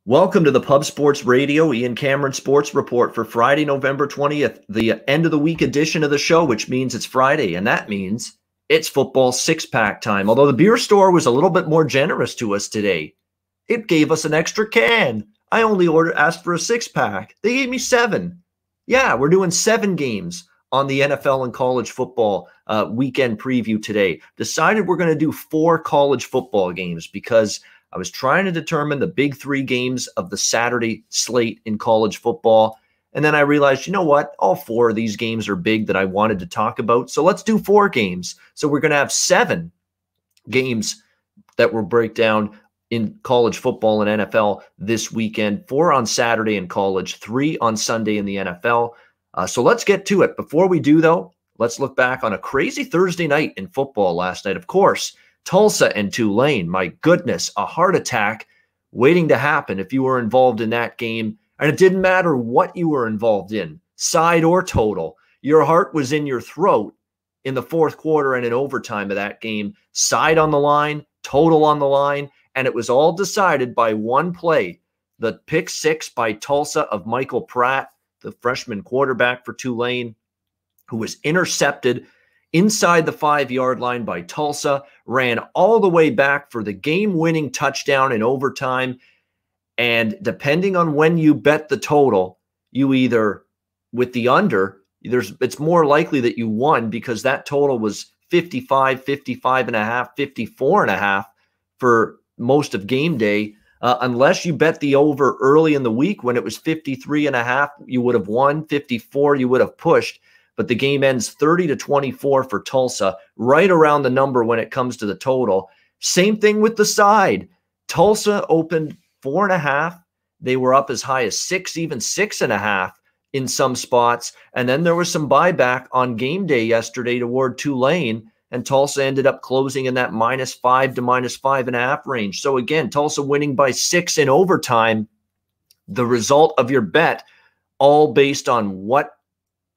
Welcome to the Pub Sports Radio, Ian Cameron Sports Report for Friday, November 20th, the end of the week edition of the show, which means it's Friday, and that means it's football six-pack time. Although the beer store was a little bit more generous to us today. It gave us an extra can. I only asked for a six-pack. They gave me 7. Yeah, we're doing 7 games on the NFL and college football weekend preview today. Decided we're going to do 4 college football games because I was trying to determine the big 3 games of the Saturday slate in college football. And then I realized, you know what? All 4 of these games are big that I wanted to talk about. So let's do 4 games. So we're going to have 7 games that will break down in college football and NFL this weekend. 4 on Saturday in college, 3 on Sunday in the NFL. So let's get to it. Before we do, though, let's look back on a crazy Thursday night in football last night. Of course, Tulsa and Tulane, my goodness, a heart attack waiting to happen if you were involved in that game. And it didn't matter what you were involved in, side or total. Your heart was in your throat in the fourth quarter and in overtime of that game. Side on the line, total on the line, and it was all decided by one play. The pick 6 by Tulsa of Michael Pratt, the freshman quarterback for Tulane, who was intercepted inside the 5-yard line by Tulsa, ran all the way back for the game-winning touchdown in overtime. And depending on when you bet the total, you either, with the under, it's more likely that you won because that total was 55, 55 and a half, 54 and a half for most of game day. Unless you bet the over early in the week when it was 53 and a half, you would have won. 54, you would have pushed. But the game ends 30-24 for Tulsa, right around the number when it comes to the total. Same thing with the side. Tulsa opened 4.5. They were up as high as 6, even 6.5 in some spots. And then there was some buyback on game day yesterday toward Tulane, and Tulsa ended up closing in that -5 to -5.5 range. So again, Tulsa winning by 6 in overtime. The result of your bet, all based on what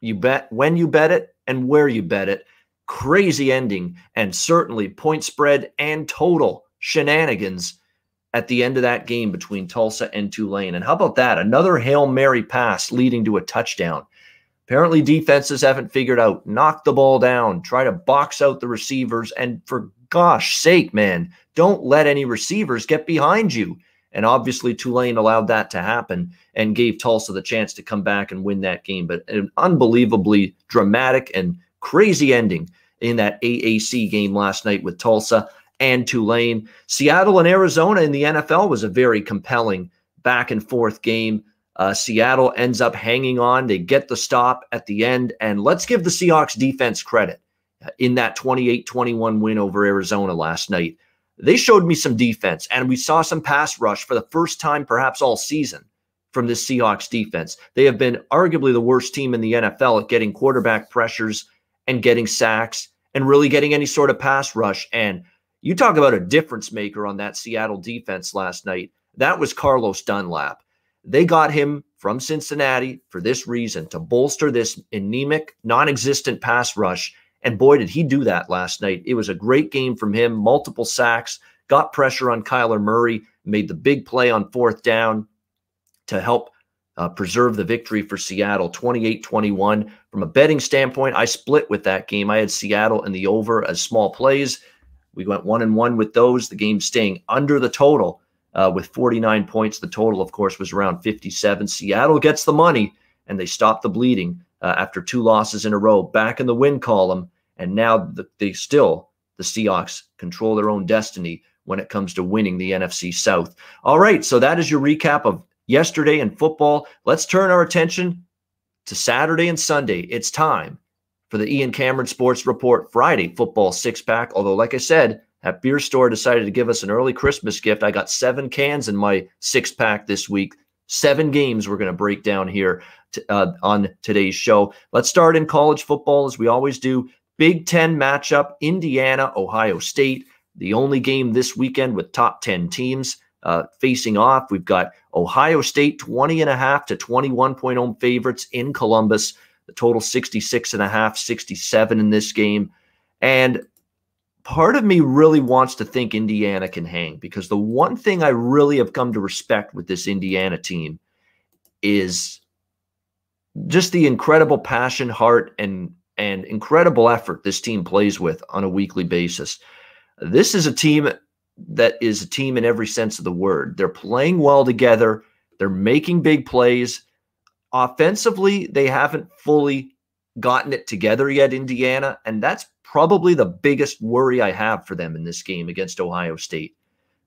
you bet, when you bet it, and where you bet it. Crazy ending, and certainly point spread and total shenanigans at the end of that game between Tulsa and Tulane. And how about that? Another Hail Mary pass leading to a touchdown. Apparently defenses haven't figured out, knock the ball down, try to box out the receivers, and for gosh sake, man, don't let any receivers get behind you. And obviously Tulane allowed that to happen and gave Tulsa the chance to come back and win that game. But an unbelievably dramatic and crazy ending in that AAC game last night with Tulsa and Tulane. Seattle and Arizona in the NFL was a very compelling back and forth game. Seattle ends up hanging on. They get the stop at the end. And let's give the Seahawks defense credit in that 28-21 win over Arizona last night. They showed me some defense, and we saw some pass rush for the first time perhaps all season from this Seahawks defense. They have been arguably the worst team in the NFL at getting quarterback pressures and getting sacks and really getting any sort of pass rush. And you talk about a difference maker on that Seattle defense last night. That was Carlos Dunlap. They got him from Cincinnati for this reason, to bolster this anemic, non-existent pass rush. And boy, did he do that last night. It was a great game from him, multiple sacks, got pressure on Kyler Murray, made the big play on 4th down to help preserve the victory for Seattle, 28-21. From a betting standpoint, I split with that game. I had Seattle and the over as small plays. We went 1-1 with those. The game staying under the total with 49 points. The total, of course, was around 57. Seattle gets the money, and they stop the bleeding after 2 losses in a row, back in the win column. And now the Seahawks control their own destiny when it comes to winning the NFC South. All right, so that is your recap of yesterday in football. Let's turn our attention to Saturday and Sunday. It's time for the Ian Cameron Sports Report Friday football six-pack. Although, like I said, that beer store decided to give us an early Christmas gift. I got 7 cans in my six-pack this week. 7 games we're going to break down here on today's show. Let's start in college football as we always do. Big Ten matchup, Indiana, Ohio State. The only game this weekend with top 10 teams facing off. We've got Ohio State 20.5 to 21-point home favorites in Columbus. The total 66.5, 67 in this game. And part of me really wants to think Indiana can hang, because the one thing I really have come to respect with this Indiana team is just the incredible passion, heart, and incredible effort this team plays with on a weekly basis. This is a team that is a team in every sense of the word. They're playing well together. They're making big plays. Offensively, they haven't fully gotten it together yet, Indiana, and that's probably the biggest worry I have for them in this game against Ohio State,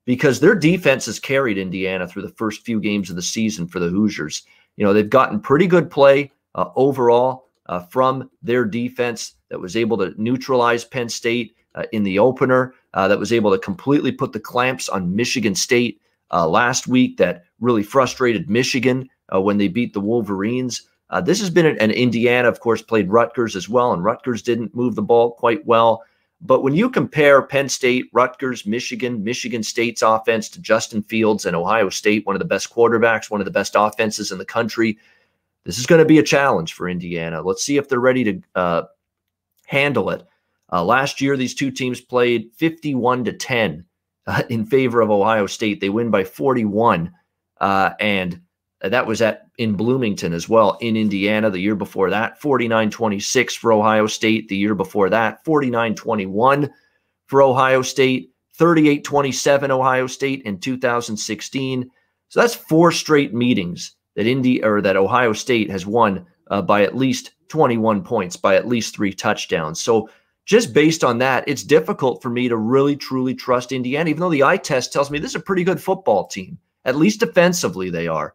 because their defense has carried Indiana through the first few games of the season for the Hoosiers. They've gotten pretty good play overall from their defense that was able to neutralize Penn State in the opener, that was able to completely put the clamps on Michigan State last week, that really frustrated Michigan when they beat the Wolverines. This has been an Indiana, of course, played Rutgers as well, and Rutgers didn't move the ball quite well. But when you compare Penn State, Rutgers, Michigan State's offense to Justin Fields and Ohio State, one of the best quarterbacks, one of the best offenses in the country, this is going to be a challenge for Indiana. Let's see if they're ready to handle it. Last year, these two teams played 51-10 in favor of Ohio State. They win by 41, and that was in Bloomington as well, in Indiana. The year before that, 49-26 for Ohio State. The year before that, 49-21 for Ohio State, 38-27 Ohio State in 2016. So that's 4 straight meetings that Ohio State has won by at least 21 points, by at least 3 touchdowns. So just based on that, it's difficult for me to really, truly trust Indiana, even though the eye test tells me this is a pretty good football team. At least defensively, they are.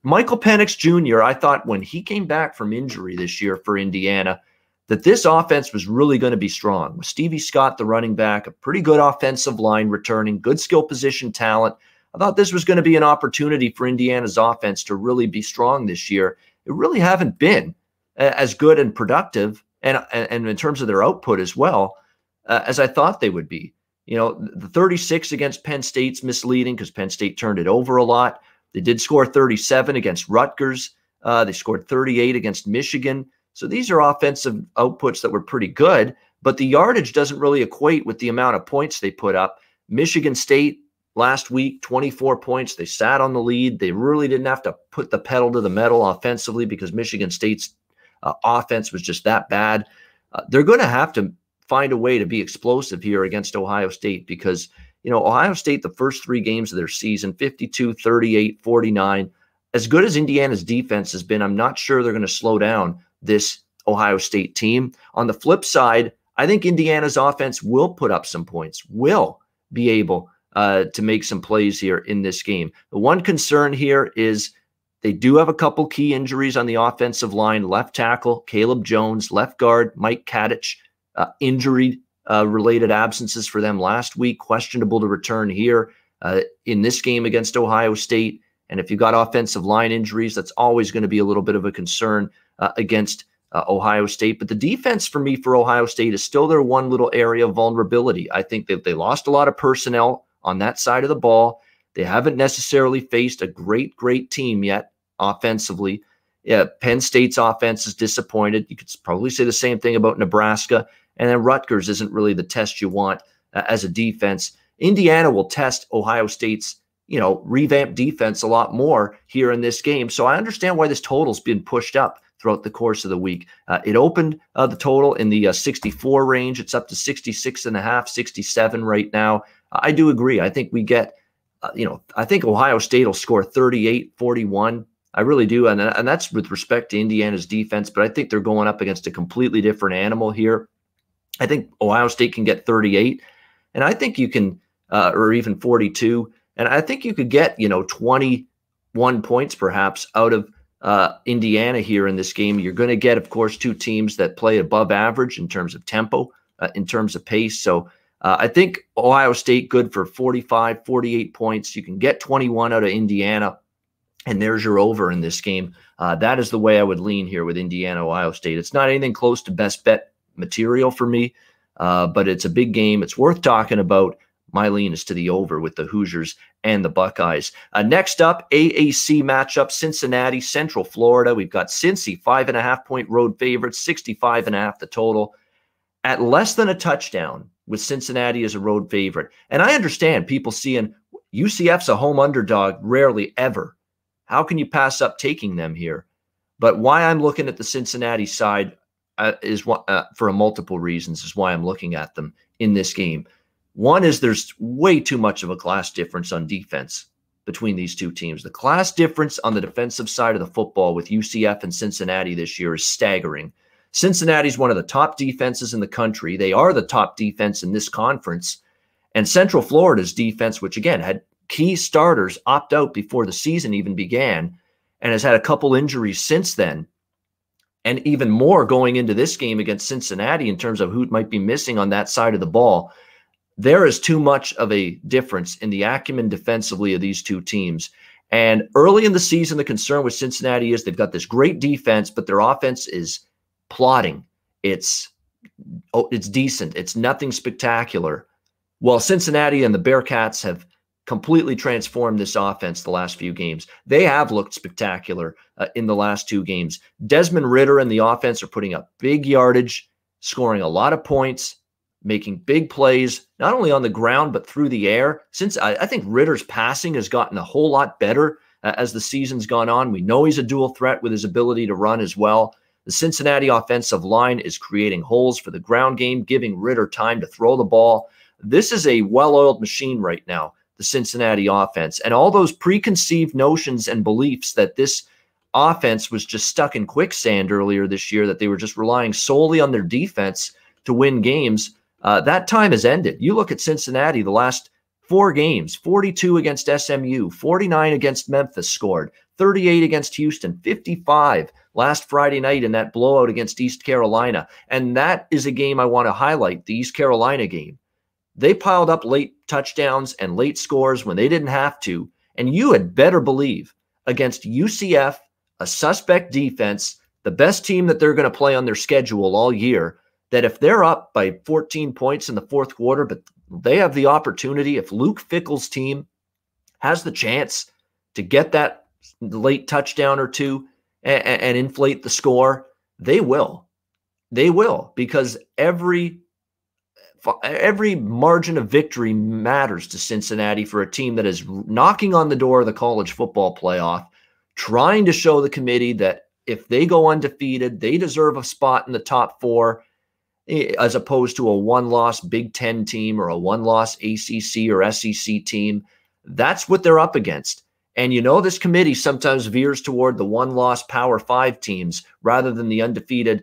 Michael Penix Jr., I thought when he came back from injury this year for Indiana, that this offense was really going to be strong. With Stevie Scott, the running back, a pretty good offensive line returning, good skill position talent, I thought this was going to be an opportunity for Indiana's offense to really be strong this year. It really haven't been as good and productive, and in terms of their output as well, as I thought they would be. The 36 against Penn State's misleading because Penn State turned it over a lot. They did score 37 against Rutgers. They scored 38 against Michigan. So these are offensive outputs that were pretty good, but the yardage doesn't really equate with the amount of points they put up. Michigan State last week, 24 points. They sat on the lead. They really didn't have to put the pedal to the metal offensively because Michigan State's offense was just that bad. They're going to have to find a way to be explosive here against Ohio State because, Ohio State, the first 3 games of their season, 52, 38, 49. As good as Indiana's defense has been, I'm not sure they're going to slow down this Ohio State team. On the flip side, I think Indiana's offense will put up some points, will be able to make some plays here in this game. The one concern here is they do have a couple key injuries on the offensive line. Left tackle, Caleb Jones. Left guard, Mike Kadich. Injury-related absences for them last week. Questionable to return here in this game against Ohio State. And if you've got offensive line injuries, that's always going to be a little bit of a concern against Ohio State. But the defense for me for Ohio State is still their one little area of vulnerability. I think that they lost a lot of personnel on that side of the ball. They haven't necessarily faced a great team yet offensively. Yeah, Penn State's offense is disappointed. You could probably say the same thing about Nebraska. And then Rutgers isn't really the test you want as a defense. Indiana will test Ohio State's, revamped defense a lot more here in this game. So I understand why this total's been pushed up throughout the course of the week. It opened the total in the 64 range. It's up to 66.5, 67 right now. I do agree. I think we get, I think Ohio State will score 38, 41. I really do. And that's with respect to Indiana's defense, but I think they're going up against a completely different animal here. I think Ohio State can get 38, and I think you can, or even 42, and I think you could get, 21 points perhaps out of Indiana here in this game. You're going to get, of course, 2 teams that play above average in terms of tempo, in terms of pace. So I think Ohio State good for 45, 48 points. You can get 21 out of Indiana, and there's your over in this game. That is the way I would lean here with Indiana, Ohio State. It's not anything close to best bet material for me, but it's a big game. It's worth talking about. My lean is to the over with the Hoosiers and the Buckeyes. Next up, AAC matchup, Cincinnati, Central Florida. We've got Cincy, 5.5-point road favorites, 65.5 the total. At less than a touchdown, with Cincinnati as a road favorite. And I understand people seeing UCF's a home underdog, rarely ever. How can you pass up taking them here? But why I'm looking at the Cincinnati side is for multiple reasons is why I'm looking at them in this game. One is there's way too much of a class difference on defense between these two teams. The class difference on the defensive side of the football with UCF and Cincinnati this year is staggering. Cincinnati's one of the top defenses in the country. They are the top defense in this conference. And Central Florida's defense, which again had key starters opt out before the season even began and has had a couple injuries since then, and even more going into this game against Cincinnati in terms of who might be missing on that side of the ball. There is too much of a difference in the acumen defensively of these two teams. And early in the season, the concern with Cincinnati is they've got this great defense, but their offense is plodding. It's decent. It's nothing spectacular. Well, Cincinnati and the Bearcats have completely transformed this offense the last few games. They have looked spectacular in the last two games. Desmond Ridder and the offense are putting up big yardage, scoring a lot of points, making big plays, not only on the ground, but through the air. Since I think Ritter's passing has gotten a whole lot better as the season's gone on. We know he's a dual threat with his ability to run as well. The Cincinnati offensive line is creating holes for the ground game, giving Ridder time to throw the ball. This is a well-oiled machine right now, the Cincinnati offense. And all those preconceived notions and beliefs that this offense was just stuck in quicksand earlier this year, that they were just relying solely on their defense to win games, that time has ended. You look at Cincinnati, the last 4 games, 42 against SMU, 49 against Memphis scored, 38 against Houston, 55 last Friday night in that blowout against East Carolina. And that is a game I want to highlight, the East Carolina game. They piled up late touchdowns and late scores when they didn't have to. And you had better believe against UCF, a suspect defense, the best team that they're going to play on their schedule all year, that if they're up by 14 points in the fourth quarter, but they have the opportunity, if Luke Fickell's team has the chance to get that late touchdown or two and inflate the score, they will. They will, because every margin of victory matters to Cincinnati for a team that is knocking on the door of the college football playoff, trying to show the committee that if they go undefeated, they deserve a spot in the top 4, as opposed to a one-loss Big Ten team or a one-loss ACC or SEC team. That's what they're up against. And you know, this committee sometimes veers toward the one-loss Power 5 teams rather than the undefeated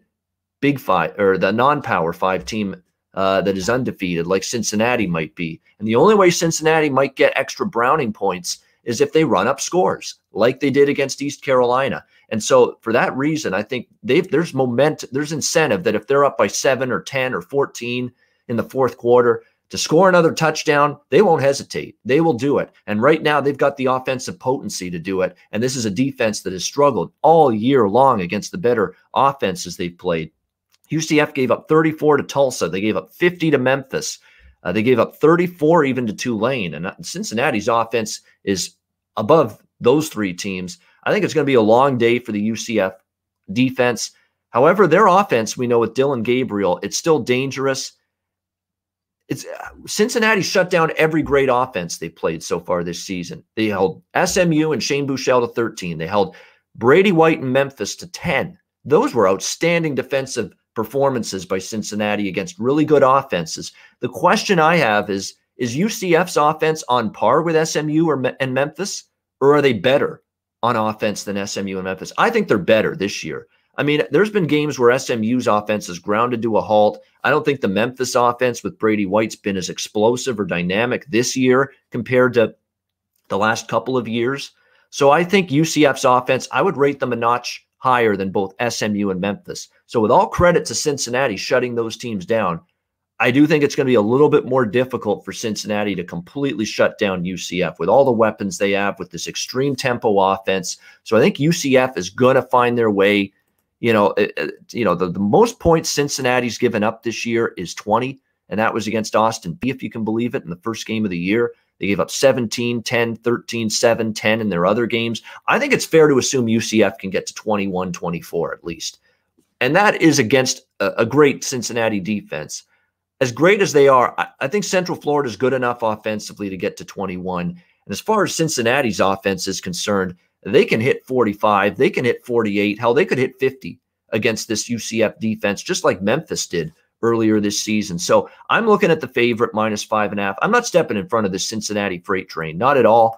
Big 5 or the non-Power 5 team that is undefeated, like Cincinnati might be. And the only way Cincinnati might get extra browning points is if they run up scores like they did against East Carolina. And so for that reason, I think there's momentum, there's incentive that if they're up by 7 or 10 or 14 in the fourth quarter to score another touchdown, they won't hesitate. They will do it. And right now they've got the offensive potency to do it. And this is a defense that has struggled all year long against the better offenses they've played. UCF gave up 34 to Tulsa. They gave up 50 to Memphis. They gave up 34 even to Tulane. And Cincinnati's offense is above those 3 teams. I think it's going to be a long day for the UCF defense. However, their offense, we know with Dylan Gabriel, it's still dangerous. Cincinnati shut down every great offense they played so far this season. They held SMU and Shane Buechele to 13. They held Brady White and Memphis to 10. Those were outstanding defensive performances by Cincinnati against really good offenses. The question I have is UCF's offense on par with SMU and Memphis, or are they better on offense than SMU and Memphis? I think they're better this year. I mean, there's been games where SMU's offense is grounded to a halt. I don't think the Memphis offense with Brady White's been as explosive or dynamic this year compared to the last couple of years. So I think UCF's offense, I would rate them a notch higher than both SMU and Memphis. So with all credit to Cincinnati shutting those teams down, I do think it's going to be a little bit more difficult for Cincinnati to completely shut down UCF with all the weapons they have with this extreme tempo offense. So I think UCF is going to find their way. The most points Cincinnati's given up this year is 20, and that was against Austin Peay, if you can believe it, in the first game of the year. They gave up 17, 10, 13, 7, 10 in their other games. I think it's fair to assume UCF can get to 21, 24 at least. And that is against a great Cincinnati defense. as great as they are, I think Central Florida is good enough offensively to get to 21. And as far as Cincinnati's offense is concerned, they can hit 45, they can hit 48, hell, they could hit 50 against this UCF defense, just like Memphis did earlier this season. So I'm looking at the favorite -5.5. I'm not stepping in front of the Cincinnati freight train, not at all.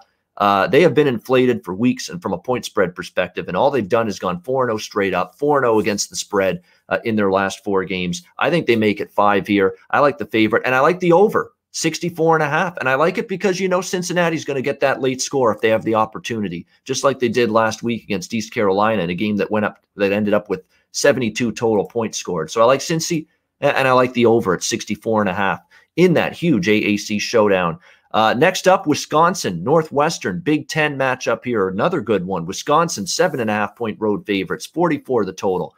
They have been inflated for weeks, and from a point spread perspective, and all they've done is gone 4-0 straight up, 4-0 against the spread in their last 4 games. I think they make it 5 here. I like the favorite, and I like the over, 64.5. And I like it because, Cincinnati's going to get that late score if they have the opportunity, just like they did last week against East Carolina in a game that ended up with 72 total points scored. So I like Cincy, and I like the over at 64.5 in that huge AAC showdown. Next up, Wisconsin, Northwestern, Big Ten matchup here. Another good one. Wisconsin, 7.5-point road favorites, 44 the total.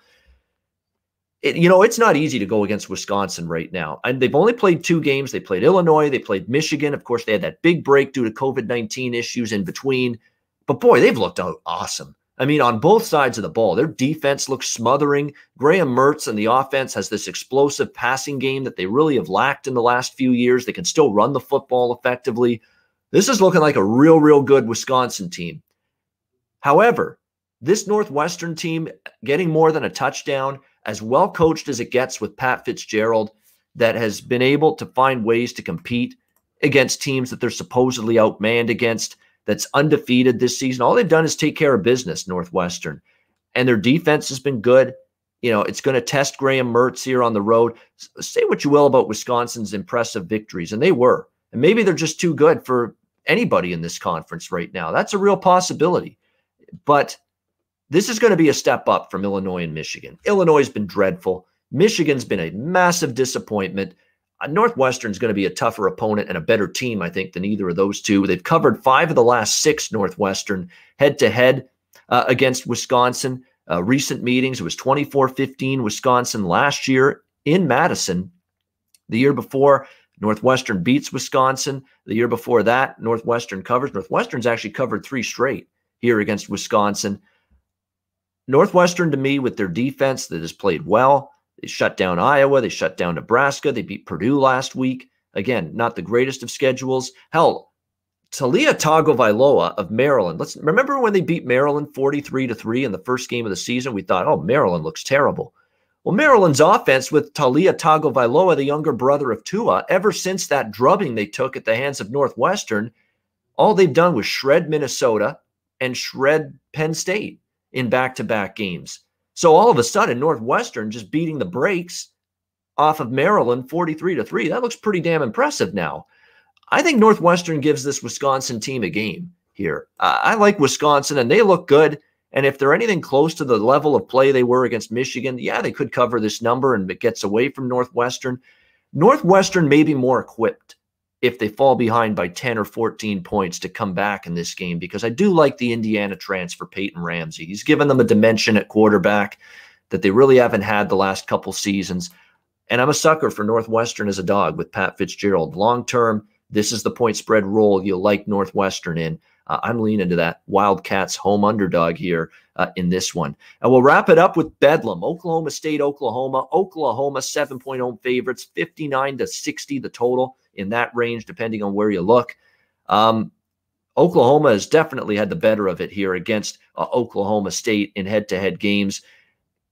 It's not easy to go against Wisconsin right now. And they've only played 2 games. They played Illinois. They played Michigan. Of course, they had that big break due to COVID-19 issues in between. But boy, they've looked awesome. I mean, on both sides of the ball, their defense looks smothering. Graham Mertz and the offense has this explosive passing game that they really have lacked in the last few years. They can still run the football effectively. This is looking like a real, real good Wisconsin team. However, this Northwestern team getting more than a touchdown, as well coached as it gets with Pat Fitzgerald, that has been able to find ways to compete against teams that they're supposedly outmanned against, that's undefeated this season. All they've done is take care of business, Northwestern. And their defense has been good. It's going to test Graham Mertz here on the road. Say what you will about Wisconsin's impressive victories, and they were. And maybe they're just too good for anybody in this conference right now. That's a real possibility. But this is going to be a step up from Illinois and Michigan. Illinois has been dreadful. Michigan's been a massive disappointment. Northwestern's going to be a tougher opponent and a better team, I think, than either of those two. They've covered 5 of the last 6 Northwestern head-to-head against Wisconsin. Recent meetings, it was 24-15 Wisconsin last year in Madison. The year before, Northwestern beats Wisconsin. The year before that, Northwestern covers. Northwestern's actually covered 3 straight here against Wisconsin. Northwestern, to me, with their defense that has played well, they shut down Iowa. They shut down Nebraska. They beat Purdue last week. Again, not the greatest of schedules. Hell, Talia Tagovailoa of Maryland. Let's remember when they beat Maryland 43-3 in the first game of the season. We thought, oh, Maryland looks terrible. Well, Maryland's offense with Talia Tagovailoa, the younger brother of Tua, ever since that drubbing they took at the hands of Northwestern, all they've done was shred Minnesota and shred Penn State in back-to-back games. So all of a sudden, Northwestern just beating the brakes off of Maryland 43-3. That looks pretty damn impressive now. I think Northwestern gives this Wisconsin team a game here. I like Wisconsin, and they look good. And if they're anything close to the level of play they were against Michigan, yeah, they could cover this number, and it gets away from Northwestern. Northwestern may be more equipped if they fall behind by 10 or 14 points to come back in this game, because I do like the Indiana transfer, Peyton Ramsey. He's given them a dimension at quarterback that they really haven't had the last couple seasons. And I'm a sucker for Northwestern as a dog with Pat Fitzgerald. Long-term, this is the point spread role you'll like Northwestern in. I'm leaning to that Wildcats home underdog here in this one. And we'll wrap it up with Bedlam. Oklahoma State, Oklahoma. Oklahoma 7-point home favorites, 59-60 the total, in that range, depending on where you look. Oklahoma has definitely had the better of it here against Oklahoma State in head-to-head games.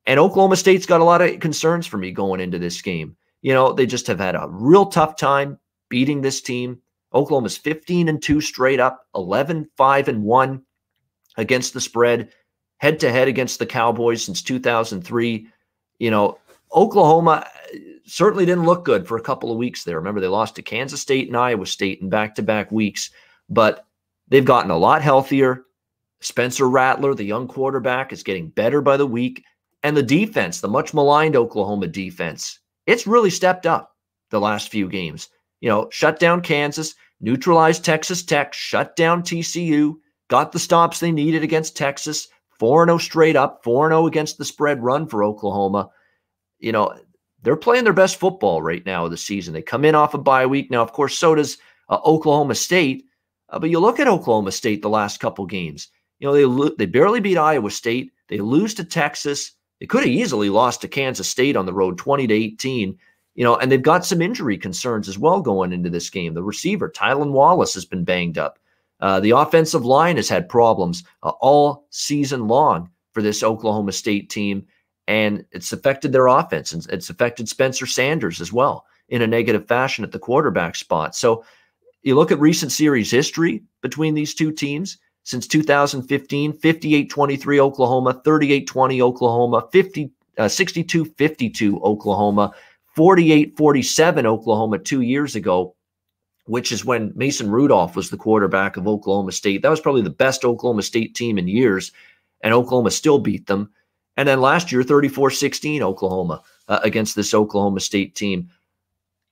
And Oklahoma State's got a lot of concerns for me going into this game. They just have had a real tough time beating this team. Oklahoma's 15-2 straight up, 11-5-1 against the spread, head-to-head against the Cowboys since 2003. Oklahoma certainly didn't look good for a couple of weeks there. Remember, they lost to Kansas State and Iowa State in back-to-back weeks, but they've gotten a lot healthier. Spencer Rattler, the young quarterback, is getting better by the week. And the defense, the much maligned Oklahoma defense, it's really stepped up the last few games. Shut down Kansas, neutralized Texas Tech, shut down TCU, got the stops they needed against Texas, 4-0 straight up, 4-0 against the spread run for Oklahoma. They're playing their best football right now of the season. They come in off a bye week. Now, of course, so does Oklahoma State. But you look at Oklahoma State the last couple games. They barely beat Iowa State. They lose to Texas. They could have easily lost to Kansas State on the road, 20-18. And they've got some injury concerns as well going into this game. The receiver, Tylan Wallace, has been banged up. The offensive line has had problems all season long for this Oklahoma State team, and it's affected their offense, and it's affected Spencer Sanders as well in a negative fashion at the quarterback spot. So you look at recent series history between these two teams. Since 2015, 58-23 Oklahoma, 38-20 Oklahoma, 62-52 Oklahoma, 48-47 Oklahoma 2 years ago, which is when Mason Rudolph was the quarterback of Oklahoma State. That was probably the best Oklahoma State team in years, and Oklahoma still beat them. And then last year, 34-16 Oklahoma against this Oklahoma State team.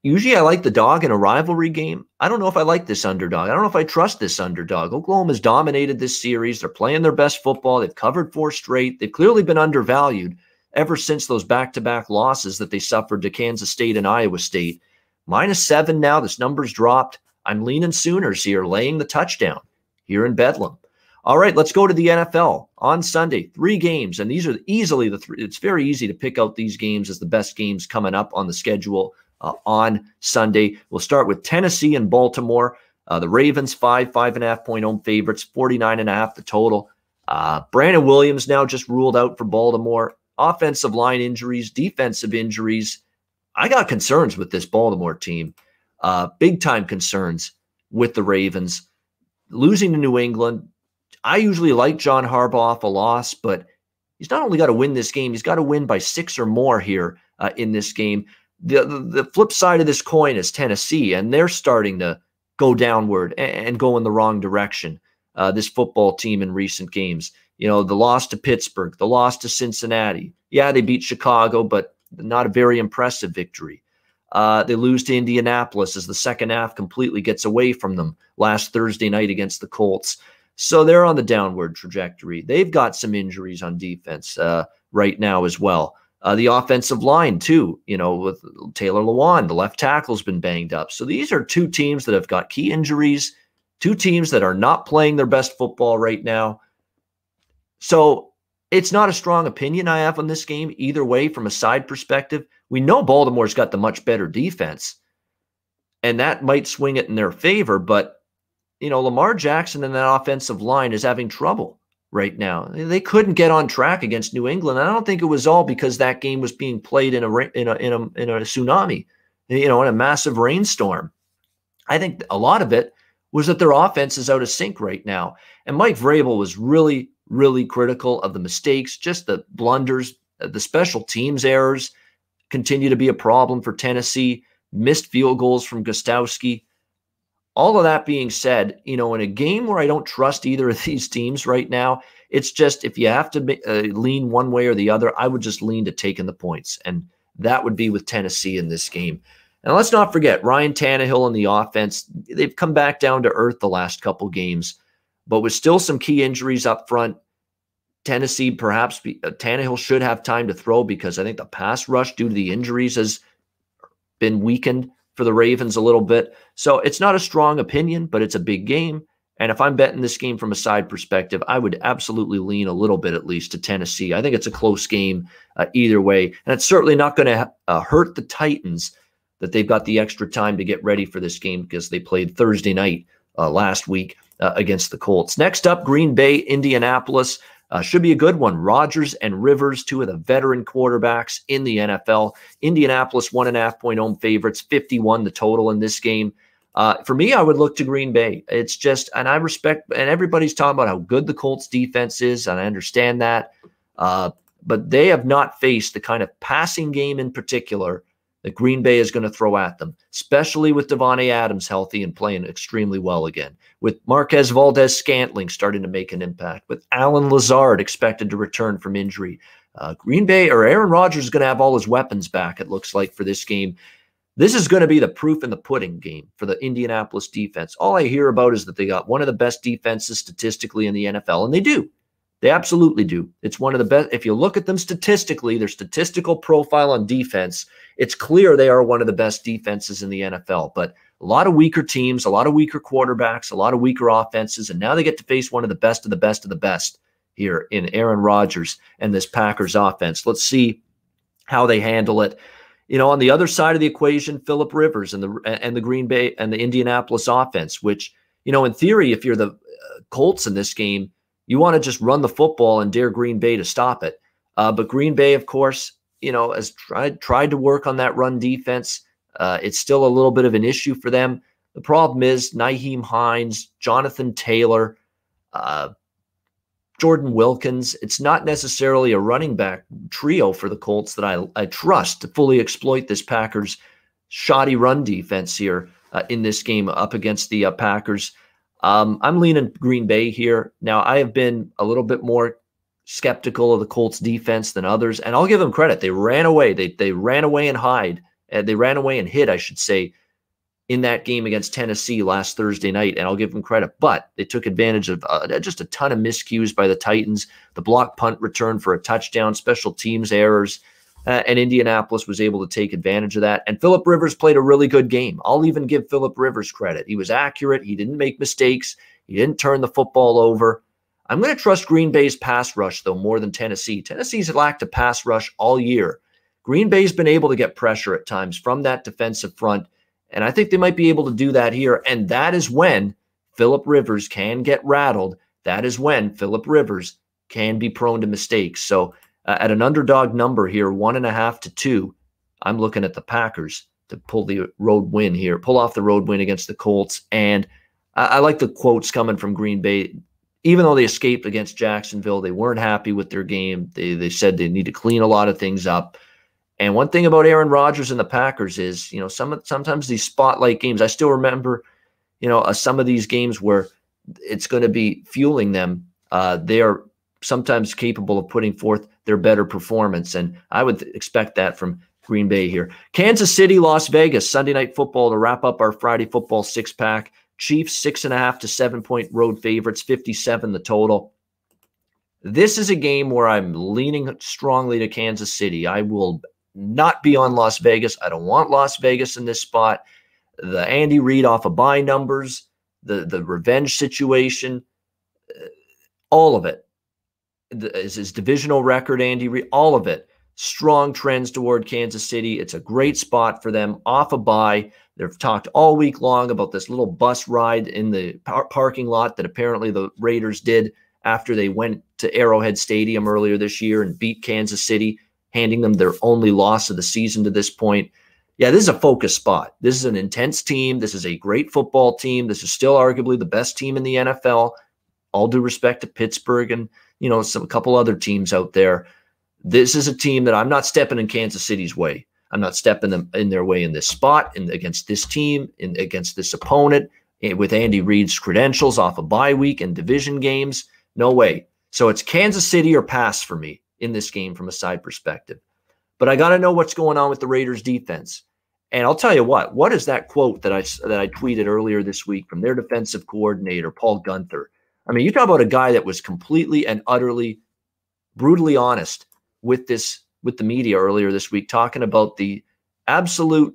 Usually I like the dog in a rivalry game. I don't know if I like this underdog. I don't know if I trust this underdog. Oklahoma's dominated this series. They're playing their best football. They've covered 4 straight. They've clearly been undervalued ever since those back-to-back losses that they suffered to Kansas State and Iowa State. -7 now. This number's dropped. I'm leaning Sooners here, laying the touchdown here in Bedlam. All right, let's go to the NFL on Sunday. 3 games, and these are easily the 3. It's very easy to pick out these games as the best games coming up on the schedule on Sunday. We'll start with Tennessee and Baltimore. The Ravens, 5.5 point home favorites, 49.5 the total. Brandon Williams now just ruled out for Baltimore. Offensive line injuries, defensive injuries. I got concerns with this Baltimore team. Big time concerns with the Ravens. Losing to New England. I usually like John Harbaugh a loss, but he's not only got to win this game, he's got to win by 6 or more here in this game. The flip side of this coin is Tennessee, and they're starting to go downward and go in the wrong direction. This football team in recent games, the loss to Pittsburgh, the loss to Cincinnati. Yeah, they beat Chicago, but not a very impressive victory. They lose to Indianapolis as the second half completely gets away from them last Thursday night against the Colts. So they're on the downward trajectory. They've got some injuries on defense right now as well. The offensive line, too, with Taylor Lewan, the left tackle's been banged up. So these are 2 teams that have got key injuries, 2 teams that are not playing their best football right now. So it's not a strong opinion I have on this game either way from a side perspective. We know Baltimore's got the much better defense, and that might swing it in their favor. But, Lamar Jackson and that offensive line is having trouble right now. They couldn't get on track against New England. I don't think it was all because that game was being played in a tsunami, in a massive rainstorm. I think a lot of it was that their offense is out of sync right now. And Mike Vrabel was really, really critical of the mistakes, just the blunders, the special teams errors continue to be a problem for Tennessee. Missed field goals from Gostowski. All of that being said, in a game where I don't trust either of these teams right now, it's just if you have to lean one way or the other, I would just lean to taking the points. And that would be with Tennessee in this game. And let's not forget, Ryan Tannehill and the offense, they've come back down to earth the last couple games. But with still some key injuries up front, Tennessee perhaps, Tannehill should have time to throw because I think the pass rush due to the injuries has been weakened for the Ravens a little bit. So it's not a strong opinion, but it's a big game. And if I'm betting this game from a side perspective, I would absolutely lean a little bit at least to Tennessee. I think it's a close game either way. And it's certainly not going to hurt the Titans that they've got the extra time to get ready for this game because they played Thursday night last week against the Colts. Next up, Green Bay, Indianapolis. Should be a good one. Rodgers and Rivers, 2 of the veteran quarterbacks in the NFL. Indianapolis, 1.5 point home favorites, 51 the total in this game. For me, I would look to Green Bay. It's just, and I respect, and everybody's talking about how good the Colts defense is, and I understand that. But they have not faced the kind of passing game in particular that Green Bay is going to throw at them, especially with Devontae Adams healthy and playing extremely well again, with Marquez Valdez-Scantling starting to make an impact, with Alan Lazard expected to return from injury. Green Bay or Aaron Rodgers is going to have all his weapons back, it looks like, for this game. This is going to be the proof in the pudding game for the Indianapolis defense. All I hear about is that they got one of the best defenses statistically in the NFL, and they do. They absolutely do. It's one of the best. If you look at them statistically, their statistical profile on defense, it's clear they are one of the best defenses in the NFL. But a lot of weaker teams, a lot of weaker quarterbacks, a lot of weaker offenses, and now they get to face one of the best of the best of the best here in Aaron Rodgers and this Packers offense. Let's see how they handle it. On the other side of the equation, Phillip Rivers and the Green Bay and the Indianapolis offense, which, in theory, if you're the Colts in this game, you want to just run the football and dare Green Bay to stop it. But Green Bay, of course, has tried to work on that run defense. It's still a little bit of an issue for them. The problem is Nyheim Hines, Jonathan Taylor, Jordan Wilkins. It's not necessarily a running back trio for the Colts that I trust to fully exploit this Packers shoddy run defense here in this game up against the Packers. I'm leaning Green Bay here. Now, I have been a little bit more skeptical of the Colts defense than others, and I'll give them credit. They ran away. They ran away and they ran away and hid, I should say, in that game against Tennessee last Thursday night, and I'll give them credit. But they took advantage of just a ton of miscues by the Titans, the block punt return for a touchdown, special teams errors, and Indianapolis was able to take advantage of that. And Phillip Rivers played a really good game. I'll even give Phillip Rivers credit. He was accurate. He didn't make mistakes. He didn't turn the football over. I'm going to trust Green Bay's pass rush, though, more than Tennessee. Tennessee's lacked a pass rush all year. Green Bay's been able to get pressure at times from that defensive front, and I think they might be able to do that here. And that is when Phillip Rivers can get rattled. That is when Phillip Rivers can be prone to mistakes. So at an underdog number here, 1.5 to 2, I'm looking at the Packers to pull the road win here, pull off the road win against the Colts. And I like the quotes coming from Green Bay. Even though they escaped against Jacksonville, they weren't happy with their game. They said they need to clean a lot of things up. And one thing about Aaron Rodgers and the Packers is, sometimes these spotlight games, I still remember, some of these games where it's going to be fueling them. They are sometimes capable of putting forth their better performance. And I would expect that from Green Bay here. Kansas City, Las Vegas, Sunday Night Football to wrap up our Friday football six-pack. Chiefs, 6.5 to 7-point road favorites, 57 the total. This is a game where I'm leaning strongly to Kansas City. I will not be on Las Vegas. I don't want Las Vegas in this spot. The Andy Reid off of bye numbers, the revenge situation, all of it. His divisional record, Andy Reid, all of it. Strong trends toward Kansas City. It's a great spot for them off a bye. They've talked all week long about this little bus ride in the parking lot that apparently the Raiders did after they went to Arrowhead Stadium earlier this year and beat Kansas City, handing them their only loss of the season to this point. Yeah, this is a focus spot. This is an intense team. This is a great football team. This is still arguably the best team in the NFL. All due respect to Pittsburgh and, a couple other teams out there. This is a team that I'm not stepping in Kansas City's way. I'm not stepping them in their way in this spot, against this team, against this opponent, with Andy Reid's credentials off a bye week and division games. No way. So it's Kansas City or pass for me in this game from a side perspective. But I got to know what's going on with the Raiders defense. And I'll tell you what is that quote that I tweeted earlier this week from their defensive coordinator, Paul Guenther? I mean, you talk about a guy that was completely and utterly brutally honest with the media earlier this week, talking about the absolute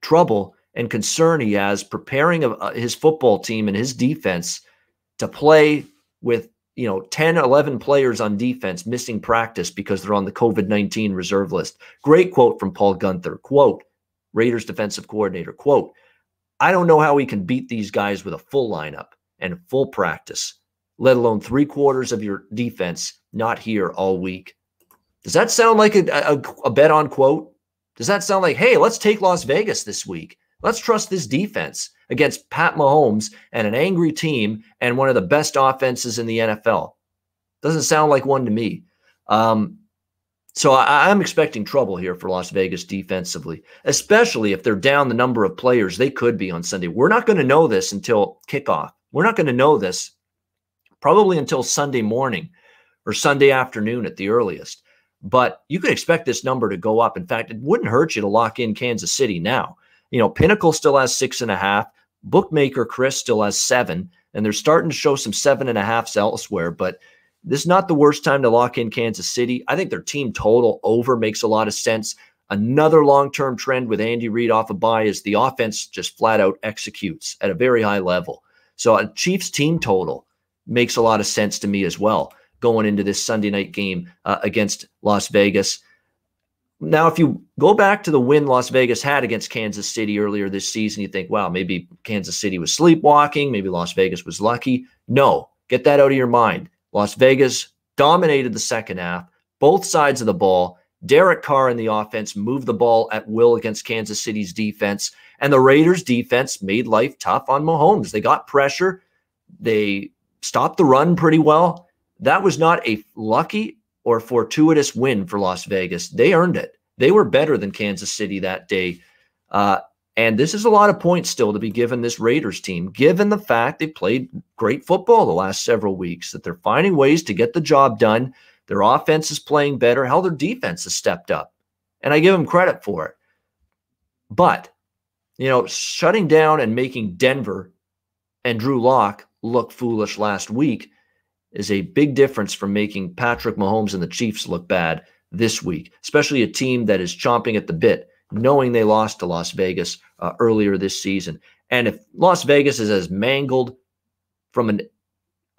trouble and concern he has preparing his football team and his defense to play with 10, 11 players on defense missing practice because they're on the COVID-19 reserve list. Great quote from Paul Guenther. Quote, Raiders defensive coordinator, quote, I don't know how we can beat these guys with a full lineup and full practice, let alone 3/4 of your defense not here all week. Does that sound like a bet on quote? Does that sound like, hey, let's take Las Vegas this week? Let's trust this defense against Pat Mahomes and an angry team and one of the best offenses in the NFL. Doesn't sound like one to me. So I'm expecting trouble here for Las Vegas defensively, especially if they're down the number of players they could be on Sunday. We're not going to know this until kickoff. We're not going to know this probably until Sunday morning or Sunday afternoon at the earliest. But you could expect this number to go up. In fact, it wouldn't hurt you to lock in Kansas City now. Pinnacle still has 6.5. Bookmaker Chris still has 7. And they're starting to show some 7.5s elsewhere. But this is not the worst time to lock in Kansas City. I think their team total over makes a lot of sense. Another long-term trend with Andy Reid off a bye is the offense just flat out executes at a very high level. So a Chiefs team total makes a lot of sense to me as well, going into this Sunday night game against Las Vegas. Now, if you go back to the win Las Vegas had against Kansas City earlier this season, you think, wow, maybe Kansas City was sleepwalking. Maybe Las Vegas was lucky. No, get that out of your mind. Las Vegas dominated the second half, both sides of the ball. Derek Carr and the offense moved the ball at will against Kansas City's defense. And the Raiders' defense made life tough on Mahomes. They got pressure. They stopped the run pretty well. That was not a lucky or fortuitous win for Las Vegas. They earned it. They were better than Kansas City that day. And this is a lot of points still to be given this Raiders team, given the fact they played great football the last several weeks, that they're finding ways to get the job done. Their offense is playing better. Hell, their defense has stepped up. And I give them credit for it. But, shutting down and making Denver and Drew Lock look foolish last week is a big difference from making Patrick Mahomes and the Chiefs look bad this week, especially a team that is chomping at the bit, knowing they lost to Las Vegas earlier this season. And if Las Vegas is as mangled from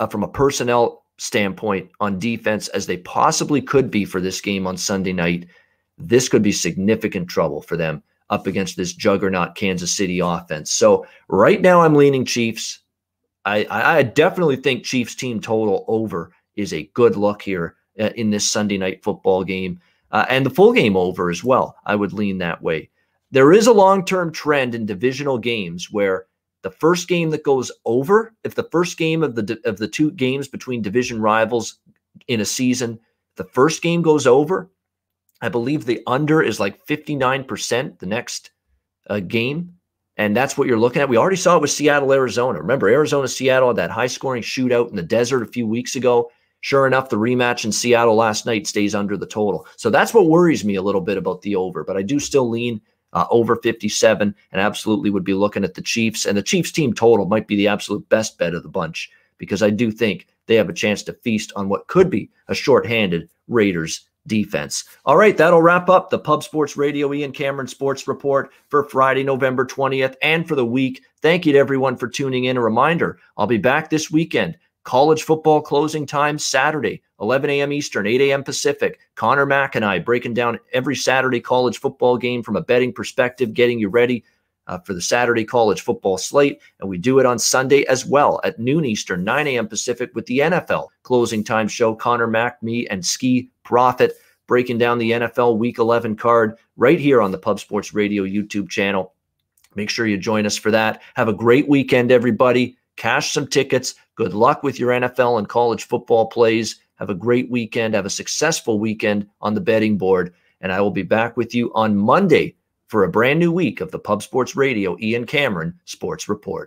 a personnel standpoint on defense as they possibly could be for this game on Sunday night, this could be significant trouble for them up against this juggernaut Kansas City offense. So right now I'm leaning Chiefs. I definitely think Chiefs team total over is a good look here in this Sunday night football game, and the full game over as well. I would lean that way. There is a long-term trend in divisional games where the first game that goes over, if the first game of the two games between division rivals in a season, the first game goes over, I believe the under is like 59% the next game. And that's what you're looking at. We already saw it with Seattle, Arizona. Remember, Arizona, Seattle had that high-scoring shootout in the desert a few weeks ago. Sure enough, the rematch in Seattle last night stays under the total. So that's what worries me a little bit about the over. But I do still lean over 57 and absolutely would be looking at the Chiefs. And the Chiefs team total might be the absolute best bet of the bunch because I do think they have a chance to feast on what could be a shorthanded Raiders defense. All right, that'll wrap up the Pub Sports Radio Ian Cameron Sports Report for Friday, November 20th, and for the week. Thank you to everyone for tuning in. A reminder, I'll be back this weekend. College football closing time Saturday, 11 a.m. Eastern, 8 a.m. Pacific. Connor Mack and I breaking down every Saturday college football game from a betting perspective, getting you ready for the Saturday college football slate. And we do it on Sunday as well at noon Eastern, 9 a.m. Pacific with the NFL closing time show. Connor Mack, me, and Ski Profit breaking down the NFL Week 11 card right here on the Pub Sports Radio YouTube channel. Make sure you join us for that. Have a great weekend, everybody. Cash some tickets. Good luck with your NFL and college football plays. Have a great weekend. Have a successful weekend on the betting board. And I will be back with you on Monday for a brand new week of the Pub Sports Radio Ian Cameron Sports Report.